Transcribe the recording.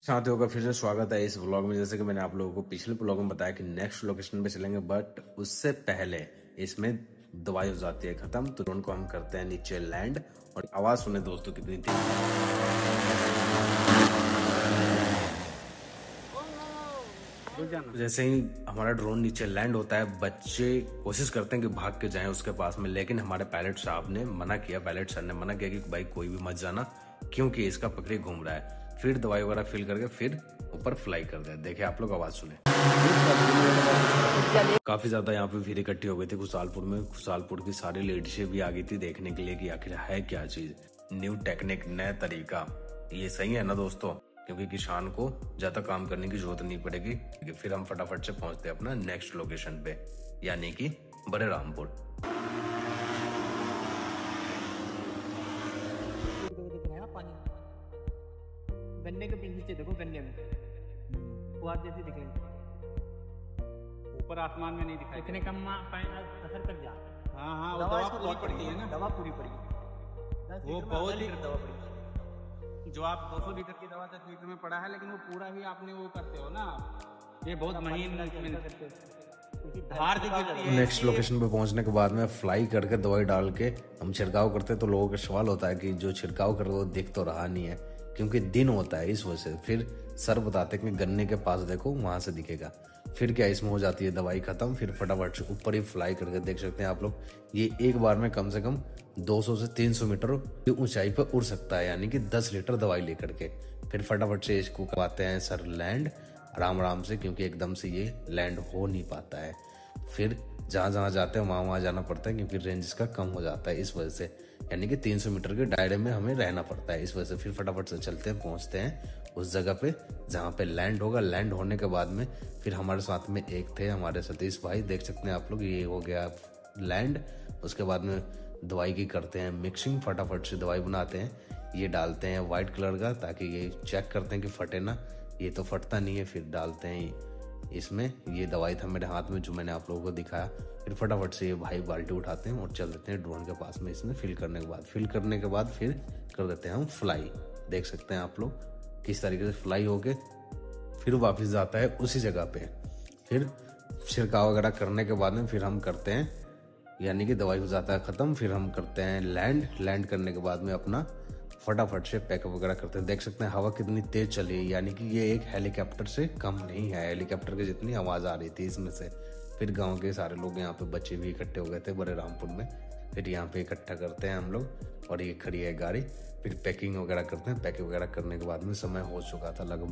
साथियों का फिर से स्वागत है इस व्लॉग में। जैसे कि मैंने आप लोगों को पिछले व्लॉग में बताया कि नेक्स्ट लोकेशन पे चलेंगे, बट उससे पहले इसमें दवाई हो जाती है खत्म, तो ड्रोन को हम करते हैं नीचे लैंड। और आवाज सुने दोस्तों कितनी थी। जैसे ही हमारा ड्रोन नीचे लैंड होता है, बच्चे कोशिश करते हैं कि भाग के जाएं उसके पास में, लेकिन हमारे पायलट साहब ने मना किया, पायलट सर ने मना किया कि भाई कोई भी मत जाना, क्योंकि इसका पकड़ी घूम रहा है। फिर दवाई वगैरह फिल करके फिर ऊपर फ्लाई कर दिया। देखिए आप लोग आवाज सुने। काफी ज्यादा यहाँ पे भीड़ इकट्ठी हो गई थी खुशहालपुर में। खुशहालपुर की सारी लेडीजें भी आ गई थी देखने के लिए कि आखिर है क्या चीज, न्यू टेक्निक, नया तरीका। ये सही है ना दोस्तों, क्योंकि किसान को ज्यादा काम करने की जरूरत नहीं पड़ेगी। फिर हम फटाफट से पहुंचते हैं अपना नेक्स्ट लोकेशन पे, यानी कि बड़े रामपुर। गन्ने के पीछे देखो, गन्ने में फुहार जैसी दिखेगी, ऊपर आसमान में नहीं दिखाई। इतने कम असर कर जा। हाँ हाँ, वो दवा पूरी पड़ी है ना, दवा पूरी पड़ी, वो बहुत ही दवा पड़ी। जो आप 200 लीटर की दवा 10 लीटर में पड़ा है, लेकिन वो पूरा ही आपने वो करते हो ना, ये बहुत महीन धार जो गिरती है। नेक्स्ट लोकेशन पे पहुंचने के बाद में फ्लाई करके दवाई डाल के हम छिड़काव करते, तो लोगों का सवाल होता है कि जो छिड़काव कर वो दिख तो रहा नहीं है, क्योंकि दिन होता है इस वजह से। फिर सर बताते हैं कि गन्ने के पास देखो, वहां से दिखेगा। फिर क्या इसमें हो जाती है दवाई खत्म, फिर फटाफट से ऊपर ही फ्लाई करके देख सकते हैं आप लोग। ये एक बार में कम से कम 200 से 300 मीटर की ऊंचाई पर उड़ सकता है, यानी कि 10 लीटर दवाई लेकर के। फिर फटाफट से इसको करवाते हैं सर लैंड आराम आराम से, क्योंकि एकदम से ये लैंड हो नहीं पाता है। फिर जहां जहां जाते हैं वहां जाना पड़ता है, क्योंकि रेंज इसका कम हो जाता है इस वजह से, यानी कि 300 मीटर के दायरे में हमें रहना पड़ता है इस वजह से। फिर फटाफट से चलते हैं, पहुंचते हैं उस जगह पे जहां पे लैंड होगा। लैंड होने के बाद में फिर हमारे साथ में एक थे हमारे सतीश भाई, देख सकते हैं आप लोग। ये हो गया लैंड। उसके बाद में दवाई की करते हैं मिक्सिंग, फटाफट से दवाई बनाते हैं। ये डालते हैं व्हाइट कलर का, ताकि ये चेक करते हैं कि फटे ना। ये तो फटता नहीं है। फिर डालते हैं इसमें, ये दवाई था मेरे हाथ में जो मैंने आप लोगों को दिखाया। फिर फटाफट से ये भाई बाल्टी उठाते हैं और चल देते हैं ड्रोन के पास में। इसमें फिल करने के बाद फिर कर देते हैं हम फ्लाई। देख सकते हैं आप लोग किस तरीके से फ्लाई होके फिर वापस जाता है उसी जगह पे। फिर छिड़काव वगैरह करने के बाद में फिर हम करते हैं, यानी कि दवाई हो जाता है खत्म। फिर हम करते हैं लैंड करने के बाद में अपना फटाफट से पैकअप वगैरह करते हैं। देख सकते हैं हवा कितनी तेज चली है, यानी कि ये एक हेलीकॉप्टर से कम नहीं है। हेलीकॉप्टर की जितनी आवाज आ रही थी इसमें से। फिर गांव के सारे लोग यहाँ पे, बच्चे भी इकट्ठे हो गए थे बड़े रामपुर में। फिर यहाँ पे इकट्ठा करते हैं हम लोग, और ये खड़ी है गाड़ी। फिर पैकिंग वगैरह करते हैं। पैकिंग वगैरह करने के बाद में समय हो चुका था लगभग